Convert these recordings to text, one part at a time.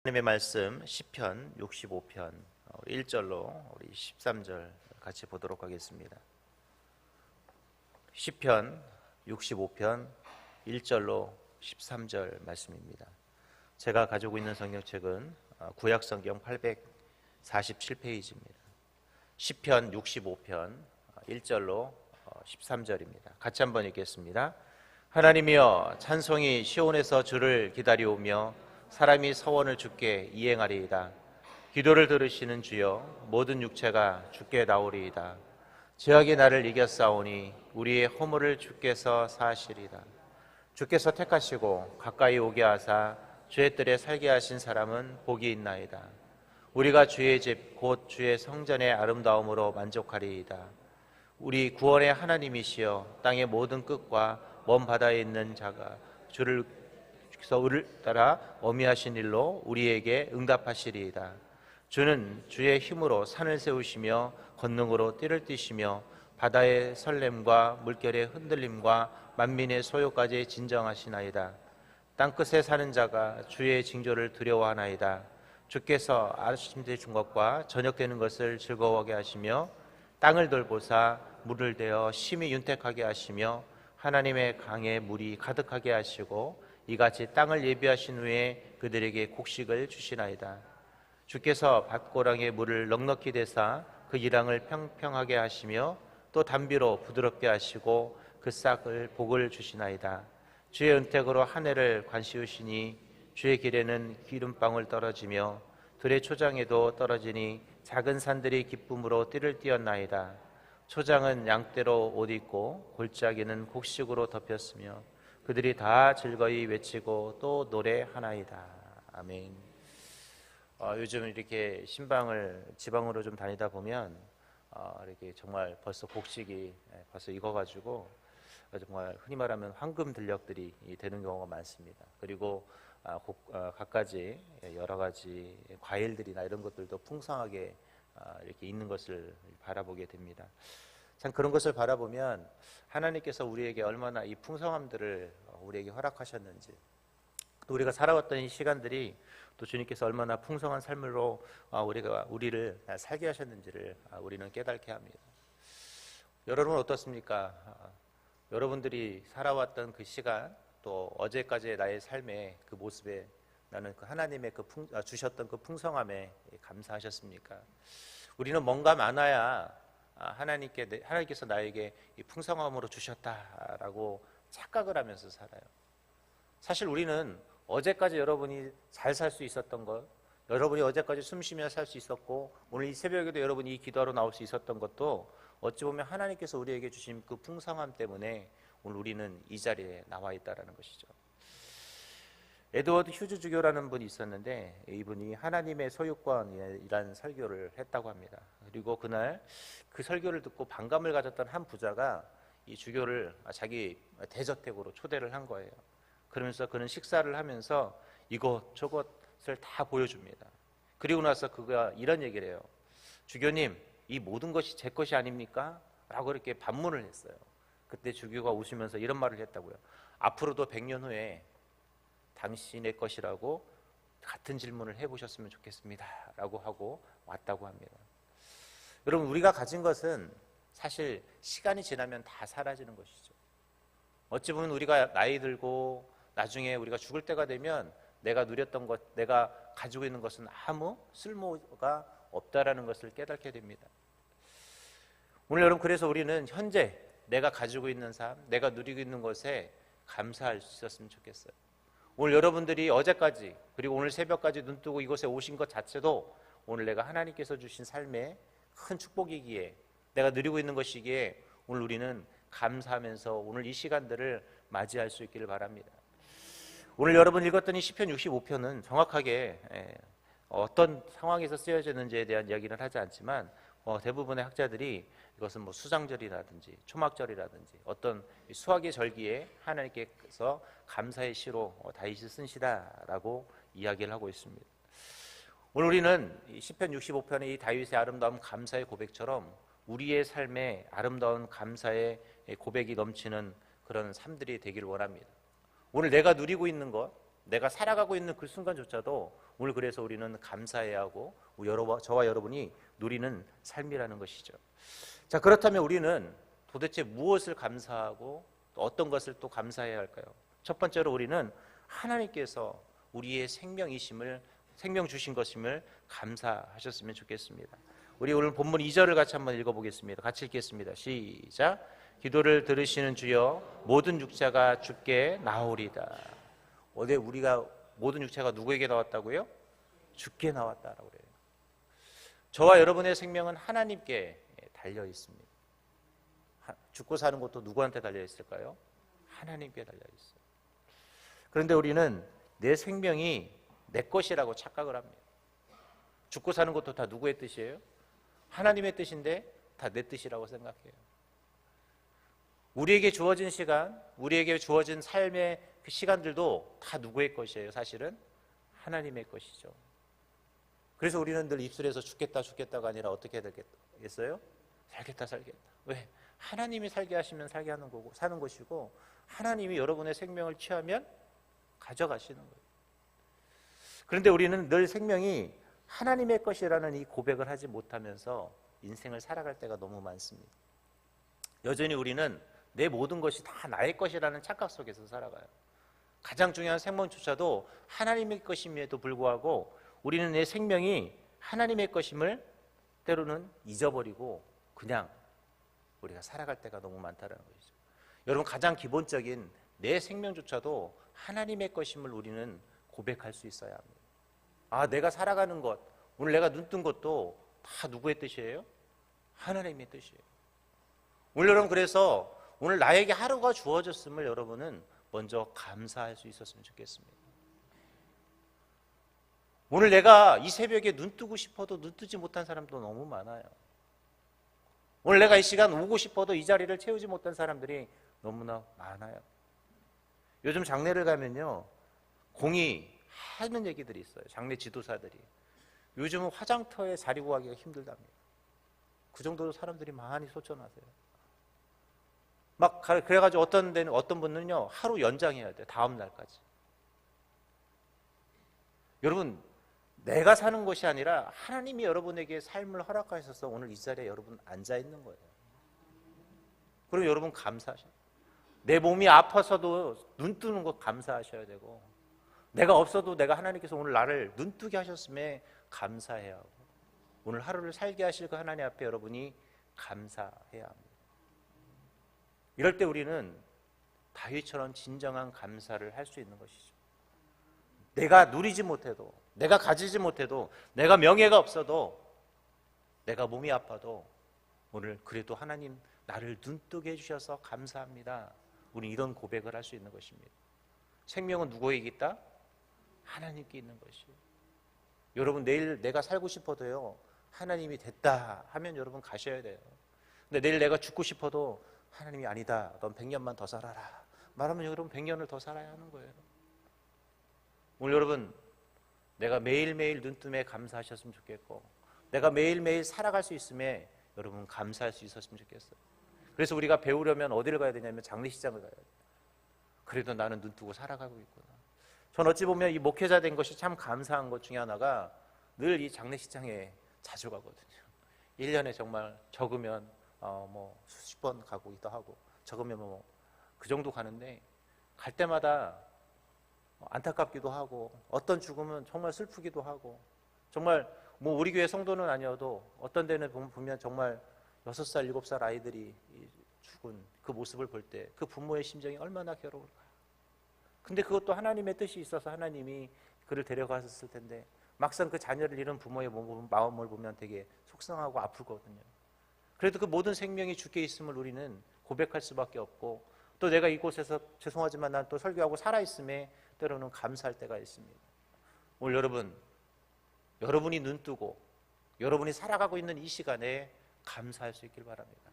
하나님의 말씀 시편 65편 1절로 우리 13절 같이 보도록 하겠습니다. 시편 65편 1절로 13절 말씀입니다. 제가 가지고 있는 성경책은 구약 성경 847페이지입니다. 시편 65편 1절로 13절입니다. 같이 한번 읽겠습니다. 하나님이여, 찬송이 시온에서 주를 기다려오며 사람이 서원을 주께 이행하리이다. 기도를 들으시는 주여, 모든 육체가 주께 나오리이다. 죄악이 나를 이겼사오니 우리의 허물을 주께서 사하시리이다. 주께서 택하시고 가까이 오게 하사 주의 뜰에 살게 하신 사람은 복이 있나이다. 우리가 주의 집 곧 주의 성전의 아름다움으로 만족하리이다. 우리 구원의 하나님이시여, 땅의 모든 끝과 먼 바다에 있는 자가 주를 따라 어미하신 일로 우리에게 응답하시리이다. 주는 주의 힘으로 산을 세우시며 권능으로 띠를 띠시며 바다의 설렘과 물결의 흔들림과 만민의 소요까지 진정하시나이다. 땅끝에 사는 자가 주의 징조를 두려워하나이다. 주께서 아침 되신 것과 저녁 되는 것을 즐거워하게 하시며 땅을 돌보사 물을 대어 심히 윤택하게 하시며 하나님의 강에 물이 가득하게 하시고 이같이 땅을 예비하신 후에 그들에게 곡식을 주시나이다. 주께서 밭고랑에 물을 넉넉히 대사 그 이랑을 평평하게 하시며 또 담비로 부드럽게 하시고 그 싹을 복을 주시나이다. 주의 은택으로 한 해를 관시우시니 주의 길에는 기름방울 떨어지며 들의 초장에도 떨어지니 작은 산들이 기쁨으로 띠를 띠었나이다. 초장은 양떼로 옷 입고 골짜기는 곡식으로 덮였으며 그들이 다 즐거이 외치고 또 노래하나이다. 아멘. 요즘 이렇게 지방으로 좀 다니다 보면 이렇게 정말 벌써 곡식이 벌써 익어가지고 정말 흔히 말하면 황금 들녘들이 되는 경우가 많습니다. 그리고 갖가지 여러 가지 과일들이나 이런 것들도 풍성하게 이렇게 있는 것을 바라보게 됩니다. 참 그런 것을 바라보면 하나님께서 우리에게 얼마나 이 풍성함들을 우리에게 허락하셨는지, 또 우리가 살아왔던 이 시간들이 또 주님께서 얼마나 풍성한 삶으로 우리를 살게 하셨는지를 우리는 깨닫게 합니다. 여러분은 어떻습니까? 여러분들이 살아왔던 그 시간, 또 어제까지의 나의 삶의 그 모습에 나는 그 하나님의 주셨던 그 풍성함에 감사하셨습니까? 우리는 뭔가 많아야 하나님께서 나에게 이 풍성함으로 주셨다라고 착각을 하면서 살아요. 사실 우리는 어제까지 여러분이 잘 살 수 있었던 것, 여러분이 어제까지 숨 쉬며 살 수 있었고 오늘 이 새벽에도 여러분이 이 기도하러 나올 수 있었던 것도 어찌 보면 하나님께서 우리에게 주신 그 풍성함 때문에 오늘 우리는 이 자리에 나와 있다는 것이죠. 에드워드 휴즈 주교라는 분이 있었는데 이분이 하나님의 소유권이라는 설교를 했다고 합니다. 그리고 그날 그 설교를 듣고 반감을 가졌던 한 부자가 이 주교를 자기 대저택으로 초대를 한 거예요. 그러면서 그는 식사를 하면서 이것저것을 다 보여줍니다. 그리고 나서 그가 이런 얘기를 해요. 주교님, 이 모든 것이 제 것이 아닙니까? 라고 이렇게 반문을 했어요. 그때 주교가 웃으면서 이런 말을 했다고요. 앞으로도 100년 후에 당신의 것이라고 같은 질문을 해보셨으면 좋겠습니다 라고 하고 왔다고 합니다. 여러분, 우리가 가진 것은 사실 시간이 지나면 다 사라지는 것이죠. 어찌 보면 우리가 나이 들고 나중에 우리가 죽을 때가 되면 내가 누렸던 것, 내가 가지고 있는 것은 아무 쓸모가 없다라는 것을 깨닫게 됩니다. 오늘 여러분, 그래서 우리는 현재 내가 가지고 있는 삶, 내가 누리고 있는 것에 감사할 수 있었으면 좋겠어요. 오늘 여러분들이 어제까지 그리고 오늘 새벽까지 눈뜨고 이곳에 오신 것 자체도 오늘 내가 하나님께서 주신 삶의 큰 축복이기에 내가 누리고 있는 것이기에 오늘 우리는 감사하면서 오늘 이 시간들을 맞이할 수 있기를 바랍니다. 오늘 여러분 읽었던 이 시편 65편은 정확하게 어떤 상황에서 쓰여졌는지에 대한 이야기는 하지 않지만 대부분의 학자들이 이것은 수장절이라든지 초막절이라든지 어떤 수학의 절기에 하나님께서 감사의 시로 다윗이 쓴 시다라고 이야기를 하고 있습니다. 오늘 우리는 시편 65편의 이 다윗의 아름다운 감사의 고백처럼 우리의 삶에 아름다운 감사의 고백이 넘치는 그런 삶들이 되기를 원합니다. 오늘 내가 누리고 있는 것, 내가 살아가고 있는 그 순간조차도 오늘 그래서 우리는 감사해야 하고 저와 여러분이 누리는 삶이라는 것이죠. 자, 그렇다면 우리는 도대체 무엇을 감사하고 또 어떤 것을 또 감사해야 할까요? 첫 번째로 우리는 하나님께서 우리의 생명 주신 것임을 감사하셨으면 좋겠습니다. 우리 오늘 본문 2절을 같이 한번 읽어보겠습니다. 같이 읽겠습니다. 시작. 기도를 들으시는 주여 모든 육체가 주께 나오리다. 어제 우리가 모든 육체가 누구에게 나왔다고요? 주께 나왔다라고 그래요. 저와 여러분의 생명은 하나님께 달려 있습니다. 죽고 사는 것도 누구한테 달려 있을까요? 하나님께 달려 있어요. 그런데 우리는 내 생명이 내 것이라고 착각을 합니다. 죽고 사는 것도 다 누구의 뜻이에요? 하나님의 뜻인데 다 내 뜻이라고 생각해요. 우리에게 주어진 시간, 우리에게 주어진 삶의 그 시간들도 다 누구의 것이에요? 사실은 하나님의 것이죠. 그래서 우리는 늘 입술에서 죽겠다가 아니라 어떻게 해야 되겠어요? 살겠다. 왜? 하나님이 살게 하시면 살게 하는 거고 사는 것이고, 하나님이 여러분의 생명을 취하면 가져가시는 거예요. 그런데 우리는 늘 생명이 하나님의 것이라는 이 고백을 하지 못하면서 인생을 살아갈 때가 너무 많습니다. 여전히 우리는 내 모든 것이 다 나의 것이라는 착각 속에서 살아가요. 가장 중요한 생명조차도 하나님의 것임에도 불구하고 우리는 내 생명이 하나님의 것임을 때로는 잊어버리고 그냥 우리가 살아갈 때가 너무 많다는 것이죠. 여러분, 가장 기본적인 내 생명조차도 하나님의 것임을 우리는 고백할 수 있어야 합니다. 아, 내가 살아가는 것, 오늘 내가 눈뜬 것도 다 누구의 뜻이에요? 하나님의 뜻이에요. 오늘 여러분, 그래서 오늘 나에게 하루가 주어졌음을 여러분은 먼저 감사할 수 있었으면 좋겠습니다. 오늘 내가 이 새벽에 눈 뜨고 싶어도 눈 뜨지 못한 사람도 너무 많아요. 오늘 내가 이 시간 오고 싶어도 이 자리를 채우지 못한 사람들이 너무나 많아요. 요즘 장례를 가면요, 공이 하는 얘기들이 있어요. 장례 지도사들이. 요즘은 화장터에 자리 구하기가 힘들답니다. 그 정도로 사람들이 많이 소천하세요. 막 그래가지고 어떤 데는 어떤 분은요 하루 연장해야 돼요. 다음 날까지. 여러분, 내가 사는 것이 아니라 하나님이 여러분에게 삶을 허락하셔서 오늘 이 자리에 여러분 앉아 있는 거예요. 그럼 여러분 감사하셔요. 내 몸이 아파서도 눈 뜨는 것 감사하셔야 되고, 내가 없어도 내가 하나님께서 오늘 나를 눈 뜨게 하셨음에 감사해야 하고, 오늘 하루를 살게 하실 그 하나님 앞에 여러분이 감사해야 합니다. 이럴 때 우리는 다윗처럼 진정한 감사를 할 수 있는 것이죠. 내가 누리지 못해도, 내가 가지지 못해도, 내가 명예가 없어도, 내가 몸이 아파도 오늘 그래도 하나님 나를 눈뜨게 해주셔서 감사합니다. 우리 이런 고백을 할 수 있는 것입니다. 생명은 누구에게 있다? 하나님께 있는 것이에요. 여러분, 내일 내가 살고 싶어도요, 하나님이 됐다 하면 여러분 가셔야 돼요. 근데 내일 내가 죽고 싶어도 하나님이 아니다, 넌 100년만 더 살아라 말하면 여러분 100년을 더 살아야 하는 거예요. 오늘 여러분, 내가 매일매일 눈뜨에 감사하셨으면 좋겠고, 내가 매일매일 살아갈 수 있음에 여러분 감사할 수 있었으면 좋겠어요. 그래서 우리가 배우려면 어디를 가야 되냐면 장례식장을 가야 돼요. 그래도 나는 눈뜨고 살아가고 있구나. 전 어찌 보면 이 목회자 된 것이 참 감사한 것 중에 하나가 늘 이 장례식장에 자주 가거든요. 1년에 정말 적으면 뭐 수십 번 가고기도 하고, 적으면 뭐 그 정도 가는데 갈 때마다 안타깝기도 하고, 어떤 죽음은 정말 슬프기도 하고, 정말 뭐 우리 교회 성도는 아니어도 어떤 데는 보면 정말 6살, 7살 아이들이 죽은 그 모습을 볼 때 그 부모의 심정이 얼마나 괴로울까요? 근데 그것도 하나님의 뜻이 있어서 하나님이 그를 데려갔을 텐데, 막상 그 자녀를 잃은 부모의 마음을 보면 되게 속상하고 아프거든요. 그래도 그 모든 생명이 주께 있음을 우리는 고백할 수밖에 없고, 또 내가 이곳에서 죄송하지만 난 또 설교하고 살아있음에 때로는 감사할 때가 있습니다. 오늘 여러분이 눈뜨고 여러분이 살아가고 있는 이 시간에 감사할 수 있길 바랍니다.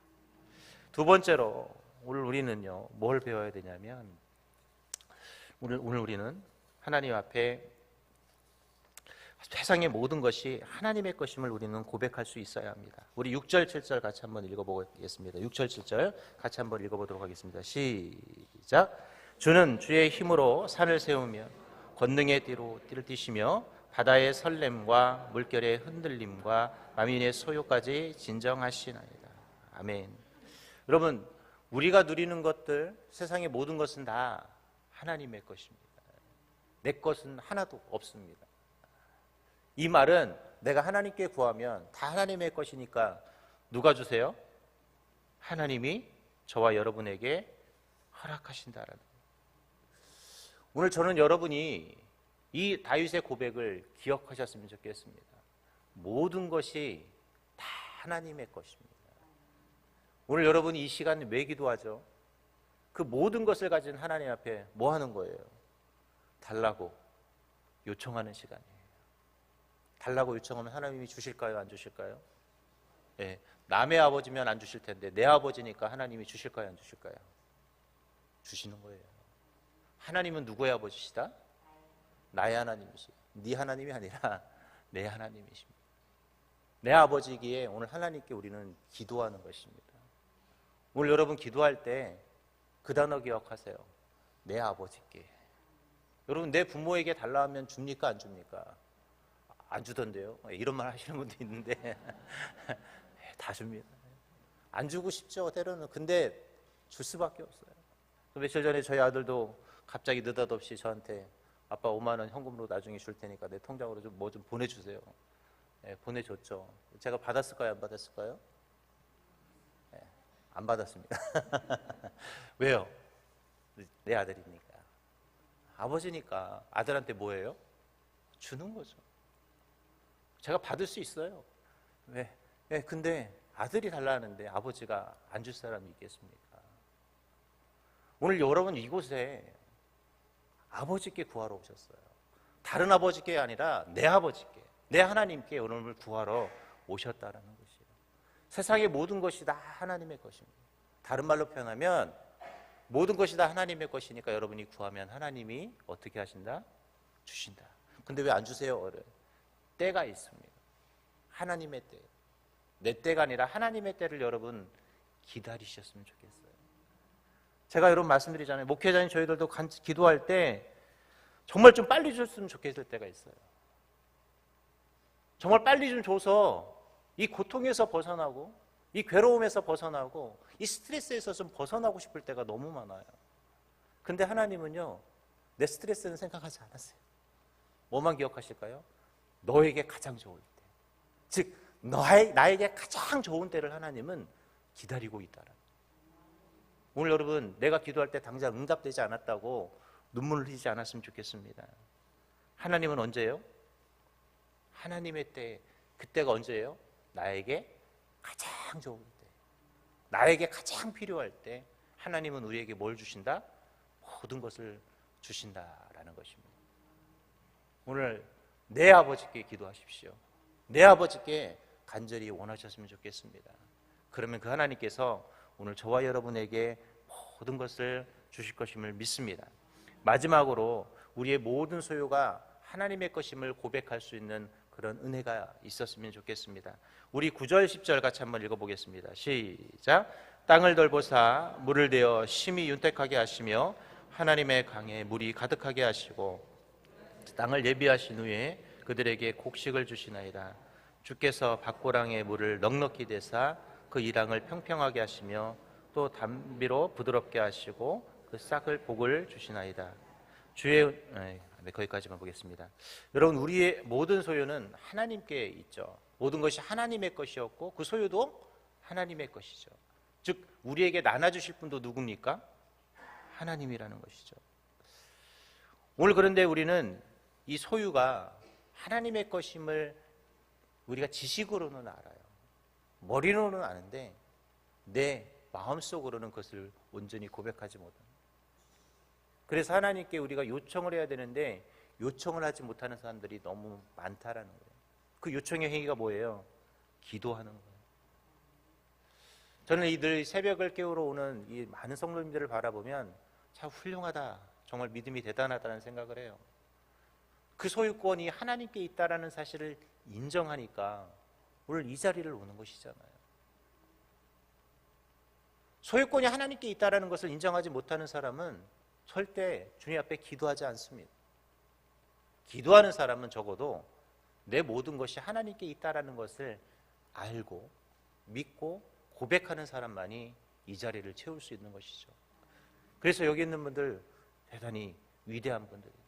두 번째로 오늘 우리는요 뭘 배워야 되냐면, 오늘 우리는 하나님 앞에 세상의 모든 것이 하나님의 것임을 우리는 고백할 수 있어야 합니다. 우리 6절 7절 같이 한번 읽어보겠습니다. 6절 7절 같이 한번 읽어보도록 하겠습니다. 시작. 주는 주의 힘으로 산을 세우며 권능의 띠를 띠시며 바다의 설렘과 물결의 흔들림과 만민의 소요까지 진정하시나이다. 아멘. 여러분, 우리가 누리는 것들, 세상의 모든 것은 다 하나님의 것입니다. 내 것은 하나도 없습니다. 이 말은 내가 하나님께 구하면 다 하나님의 것이니까 누가 주세요? 하나님이 저와 여러분에게 허락하신다라는 거예요. 오늘 저는 여러분이 이 다윗의 고백을 기억하셨으면 좋겠습니다. 모든 것이 다 하나님의 것입니다. 오늘 여러분이 이 시간 왜 기도하죠? 그 모든 것을 가진 하나님 앞에 뭐 하는 거예요? 달라고 요청하는 시간이에요. 달라고 요청하면 하나님이 주실까요? 안 주실까요? 네, 남의 아버지면 안 주실 텐데 내 아버지니까 하나님이 주실까요? 안 주실까요? 주시는 거예요. 하나님은 누구의 아버지시다? 나의 하나님이시다. 네 하나님이 아니라 내 하나님이십니다. 내 아버지이기에 오늘 하나님께 우리는 기도하는 것입니다. 오늘 여러분 기도할 때 그 단어 기억하세요. 내 아버지께. 여러분 내 부모에게 달라 하면 줍니까 안 줍니까? 안 주던데요. 이런 말 하시는 분도 있는데 다 줍니다. 안 주고 싶죠 때로는. 근데 줄 수밖에 없어요. 며칠 전에 저희 아들도 갑자기 느닷없이 저한테 아빠 5만 원 현금으로 나중에 줄 테니까 내 통장으로 좀 뭐 좀 보내주세요. 네, 보내줬죠. 제가 받았을까요 안 받았을까요? 네, 안 받았습니다. 왜요? 내 아들이니까. 아버지니까 아들한테 뭐예요? 주는 거죠. 제가 받을 수 있어요. 왜? 네, 근데 아들이 달라는데 아버지가 안 줄 사람이 있겠습니까? 오늘 여러분 이곳에 아버지께 구하러 오셨어요. 다른 아버지께 아니라 내 아버지께, 내 하나님께 오늘 구하러 오셨다라는 것이에요. 세상의 모든 것이 다 하나님의 것입니다. 다른 말로 표현하면 모든 것이 다 하나님의 것이니까 여러분이 구하면 하나님이 어떻게 하신다? 주신다. 근데 왜 안 주세요? 때가 있습니다. 하나님의 때. 내 때가 아니라 하나님의 때를 여러분 기다리셨으면 좋겠어요. 제가 여러분 말씀드리잖아요. 목회자인 저희들도 기도할 때 정말 좀 빨리 줬으면 좋겠을 때가 있어요. 정말 빨리 좀 줘서 이 고통에서 벗어나고 이 괴로움에서 벗어나고 이 스트레스에서 좀 벗어나고 싶을 때가 너무 많아요. 근데 하나님은요, 내 스트레스는 생각하지 않았어요. 뭐만 기억하실까요? 너에게 가장 좋을 때. 즉 나에게 가장 좋은 때를 하나님은 기다리고 있다라. 오늘 여러분 내가 기도할 때 당장 응답되지 않았다고 눈물을 흘리지 않았으면 좋겠습니다. 하나님은 언제예요? 하나님의 때. 그때가 언제예요? 나에게 가장 좋을 때, 나에게 가장 필요할 때 하나님은 우리에게 뭘 주신다? 모든 것을 주신다라는 것입니다. 오늘 내 아버지께 기도하십시오. 내 아버지께 간절히 원하셨으면 좋겠습니다. 그러면 그 하나님께서 오늘 저와 여러분에게 모든 것을 주실 것임을 믿습니다. 마지막으로 우리의 모든 소유가 하나님의 것임을 고백할 수 있는 그런 은혜가 있었으면 좋겠습니다. 우리 9절 10절 같이 한번 읽어보겠습니다. 시작. 땅을 돌보사 물을 대어 심히 윤택하게 하시며 하나님의 강에 물이 가득하게 하시고 땅을 예비하신 후에 그들에게 곡식을 주시나이다. 주께서 밭고랑의 물을 넉넉히 대사 그 이랑을 평평하게 하시며 또 담비로 부드럽게 하시고 그 싹을 복을 주시나이다. 주의 거기까지만 보겠습니다. 여러분 우리의 모든 소유는 하나님께 있죠. 모든 것이 하나님의 것이었고 그 소유도 하나님의 것이죠. 즉 우리에게 나눠주실 분도 누굽니까? 하나님이라는 것이죠. 오늘 그런데 우리는 이 소유가 하나님의 것임을 우리가 지식으로는 알아요. 머리로는 아는데 내 마음속으로는 그것을 온전히 고백하지 못합니다. 그래서 하나님께 우리가 요청을 해야 되는데 요청을 하지 못하는 사람들이 너무 많다라는 거예요. 그 요청의 행위가 뭐예요? 기도하는 거예요. 저는 늘 새벽을 깨우러 오는 이 많은 성도님들을 바라보면 참 훌륭하다, 정말 믿음이 대단하다는 생각을 해요. 그 소유권이 하나님께 있다라는 사실을 인정하니까 오늘 이 자리를 오는 것이잖아요. 소유권이 하나님께 있다라는 것을 인정하지 못하는 사람은 절대 주님 앞에 기도하지 않습니다. 기도하는 사람은 적어도 내 모든 것이 하나님께 있다라는 것을 알고 믿고 고백하는 사람만이 이 자리를 채울 수 있는 것이죠. 그래서 여기 있는 분들 대단히 위대한 분들이에요.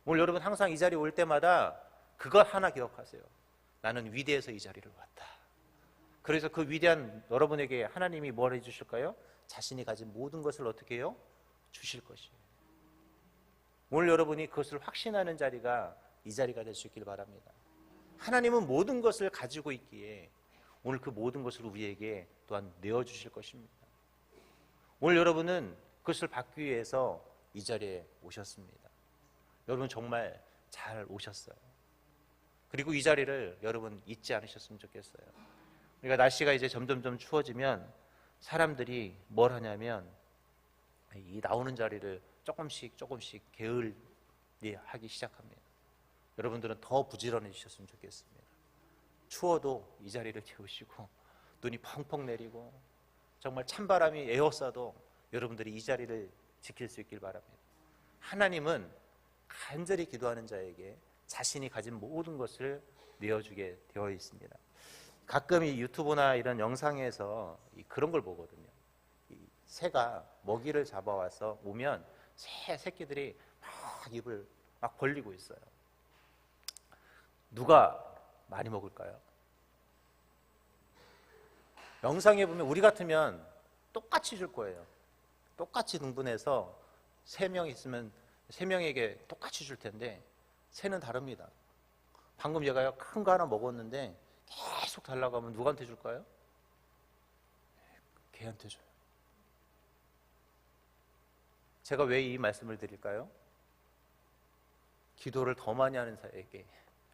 오늘 여러분 항상 이 자리에 올 때마다 그것 하나 기억하세요. 나는 위대해서 이 자리를 왔다. 그래서 그 위대한 여러분에게 하나님이 뭘 해주실까요? 자신이 가진 모든 것을 어떻게 해요? 주실 것이에요. 오늘 여러분이 그것을 확신하는 자리가 이 자리가 될 수 있길 바랍니다. 하나님은 모든 것을 가지고 있기에 오늘 그 모든 것을 우리에게 또한 내어주실 것입니다. 오늘 여러분은 그것을 받기 위해서 이 자리에 오셨습니다. 여러분 정말 잘 오셨어요. 그리고 이 자리를 여러분 잊지 않으셨으면 좋겠어요. 우리가 날씨가 이제 점점점 추워지면 사람들이 뭘 하냐면 이 나오는 자리를 조금씩 게을리 하기 시작합니다. 여러분들은 더 부지런해지셨으면 좋겠습니다. 추워도 이 자리를 채우시고 눈이 펑펑 내리고 정말 찬바람이 에워싸도 여러분들이 이 자리를 지킬 수 있길 바랍니다. 하나님은 간절히 기도하는 자에게 자신이 가진 모든 것을 내어주게 되어 있습니다. 가끔 이 유튜브나 이런 영상에서 그런 걸 보거든요. 이 새가 먹이를 잡아와서 오면 새 새끼들이 막 입을 막 벌리고 있어요. 누가 많이 먹을까요? 영상에 보면 우리 같으면 똑같이 줄 거예요. 똑같이 등분해서 3명 있으면 3명에게 똑같이 줄 텐데 새는 다릅니다. 방금 얘가 큰 거 하나 먹었는데 계속 달라고 하면 누구한테 줄까요? 걔한테 줘요. 제가 왜 이 말씀을 드릴까요? 기도를 더 많이 하는 자에게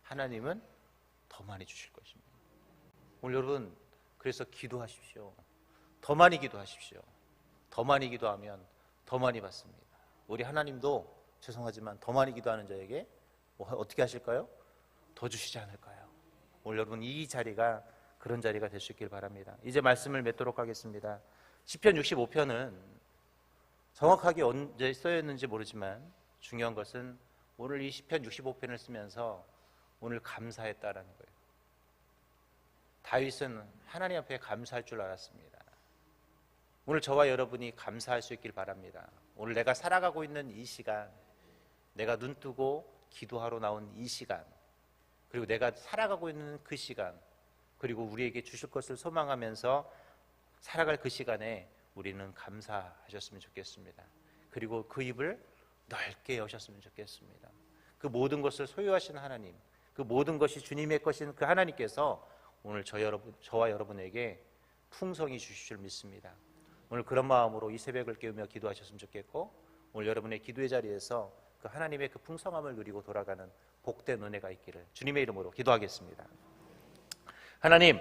하나님은 더 많이 주실 것입니다. 오늘 여러분 그래서 기도하십시오. 더 많이 기도하십시오. 더 많이 기도하면 더 많이 받습니다. 우리 하나님도 죄송하지만 더 많이 기도하는 자에게 어떻게 하실까요? 더 주시지 않을까요? 오늘 여러분 이 자리가 그런 자리가 될 수 있길 바랍니다. 이제 말씀을 맺도록 하겠습니다. 시편 65편은 정확하게 언제 써였는지 모르지만 중요한 것은 오늘 이 시편 65편을 쓰면서 오늘 감사했다라는 거예요. 다윗은 하나님 앞에 감사할 줄 알았습니다. 오늘 저와 여러분이 감사할 수 있길 바랍니다. 오늘 내가 살아가고 있는 이 시간, 내가 눈 뜨고 기도하러 나온 이 시간, 그리고 내가 살아가고 있는 그 시간, 그리고 우리에게 주실 것을 소망하면서 살아갈 그 시간에 우리는 감사하셨으면 좋겠습니다. 그리고 그 입을 넓게 여셨으면 좋겠습니다. 그 모든 것을 소유하신 하나님, 그 모든 것이 주님의 것인 그 하나님께서 오늘 저와 여러분에게 풍성히 주실 줄 믿습니다. 오늘 그런 마음으로 이 새벽을 깨우며 기도하셨으면 좋겠고, 오늘 여러분의 기도의 자리에서 그 하나님의 그 풍성함을 누리고 돌아가는 복된 은혜가 있기를 주님의 이름으로 기도하겠습니다. 하나님,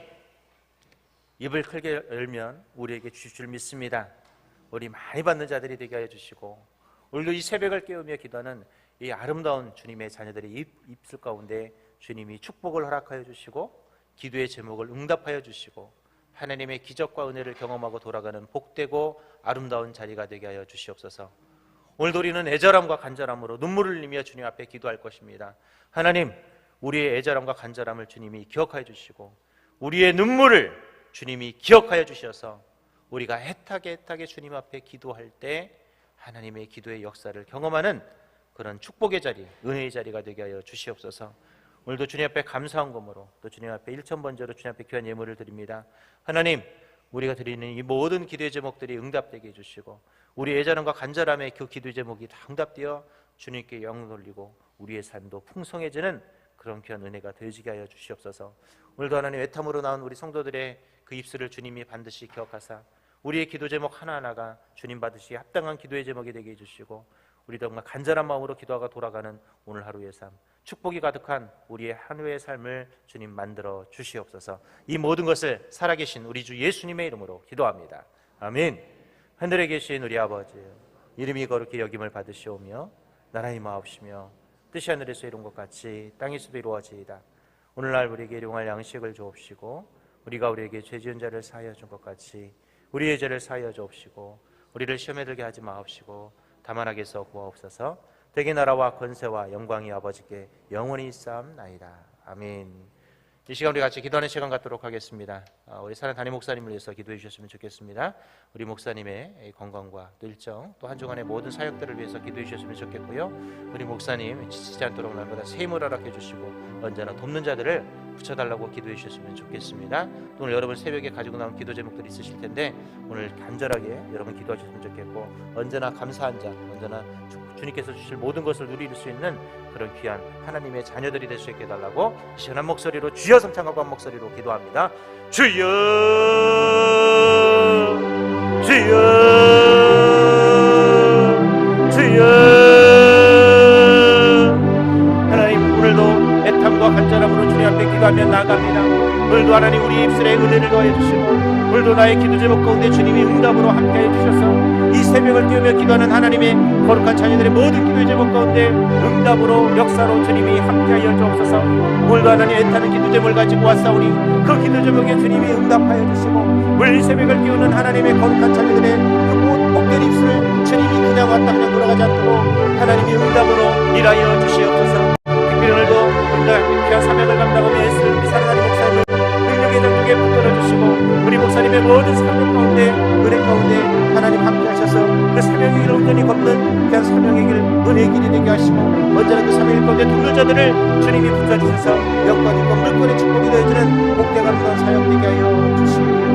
입을 크게 열면 우리에게 주실 줄 믿습니다. 우리 많이 받는 자들이 되게 하여 주시고, 오늘도 이 새벽을 깨우며 기도하는 이 아름다운 주님의 자녀들의 입술 가운데 주님이 축복을 허락하여 주시고 기도의 제목을 응답하여 주시고 하나님의 기적과 은혜를 경험하고 돌아가는 복되고 아름다운 자리가 되게 하여 주시옵소서. 오늘도 우리는 애절함과 간절함으로 눈물을 흘리며 주님 앞에 기도할 것입니다. 하나님, 우리의 애절함과 간절함을 주님이 기억하여 주시고 우리의 눈물을 주님이 기억하여 주셔서 우리가 애타게 주님 앞에 기도할 때 하나님의 기도의 역사를 경험하는 그런 축복의 자리, 은혜의 자리가 되게 하여 주시옵소서. 오늘도 주님 앞에 감사한 검으로 또 주님 앞에 1,000번째로 주님 앞에 귀한 예물을 드립니다. 하나님, 우리가 드리는 이 모든 기도의 제목들이 응답되게 해주시고 우리의 애절함과 간절함의 그 기도의 제목이 다 응답되어 주님께 영광 돌리고 우리의 삶도 풍성해지는 그런 귀한 은혜가 되어지게 하여 주시옵소서. 오늘도 하나님 애탐으로 나온 우리 성도들의 그 입술을 주님이 반드시 기억하사 우리의 기도 제목 하나하나가 주님 받으시 합당한 기도의 제목이 되게 해주시고 우리도 정말 간절한 마음으로 기도하고 돌아가는 오늘 하루의 삶, 축복이 가득한 우리의 한 해의 삶을 주님 만들어 주시옵소서. 이 모든 것을 살아계신 우리 주 예수님의 이름으로 기도합니다. 아멘. 하늘에 계신 우리 아버지, 이름이 거룩히 여김을 받으시오며 나라의 마옵시며 뜻이 하늘에서 이룬 것 같이 땅에서도 이루어지이다. 오늘날 우리에게 일용할 양식을 주옵시고 우리가 우리에게 죄 지은 자를 사하여 준 것 같이 우리의 죄를 사하여 주옵시고 우리를 시험에 들게 하지 마옵시고 다만 악에서 구하옵소서. 대개 나라와 권세와 영광이 아버지께 영원히 있사옵나이다. 아멘. 이 시간 우리 같이 기도하는 시간 갖도록 하겠습니다. 우리 사랑 담임 목사님을 위해서 기도해 주셨으면 좋겠습니다. 우리 목사님의 건강과 또 일정 또 한 주간의 모든 사역들을 위해서 기도해 주셨으면 좋겠고요. 우리 목사님 지치지 않도록 날마다 새 힘을 허락해 주시고 언제나 돕는 자들을 붙여달라고 기도해 주셨으면 좋겠습니다. 또 오늘 여러분 새벽에 가지고 나온 기도 제목들이 있으실 텐데 오늘 간절하게 여러분 기도하셨으면 좋겠고 언제나 감사한 자, 언제나 주님께서 주실 모든 것을 누릴 수 있는 그런 귀한 하나님의 자녀들이 될 수 있게 해달라고 시원한 목소리로 주여 성창하고 한 목소리로 기도합니다. 주여 주여 주여. 하나님 오늘도 애탐과 간절함으로 주님 앞에 기도하며 나아갑니다. 오늘도 하나님 우리 입술에 은혜를 더해 주시고 오늘도 나의 기도 제목 가운데 주님이 응답으로 함께해 주셔서 이 새벽을 깨우며 기도하는 하나님의 거룩한 자녀들의 모든 기도 제목 가운데 응답으로 역사로 주님이 함께하여 주옵소서. 오늘도 하나님 애타는 기도 제목을 가지고 왔사오니 그 기도 제목에 주님이 응답하여 주시고 오늘 이 새벽을 깨우는 하나님의 거룩한 자녀들의 그 복된 입술을 주님이 그냥 왔다 그냥 돌아가지 않도록 하나님이 응답으로 일하여 주시옵소서. 특별히 오늘도 우리가 귀한 사명을 감당하며 애쓰는 우리 사랑하는 목사님을 능력의 장중에 붙들어 주시고 우리 목사님의 모든 사명 가운데 은혜 가운데 하나님 함께 하셔서 그 사명의 길을 온전히 걷는 귀한 사명의 길 은혜의 길이 되게 하시고 언제나 그 사명의 가운데 돕는 자들을 주님이 붙여 주셔서 영광 있고 물권의 축복이 되어지는 복되가 아름다운 사역 되게 하여 주시옵소서.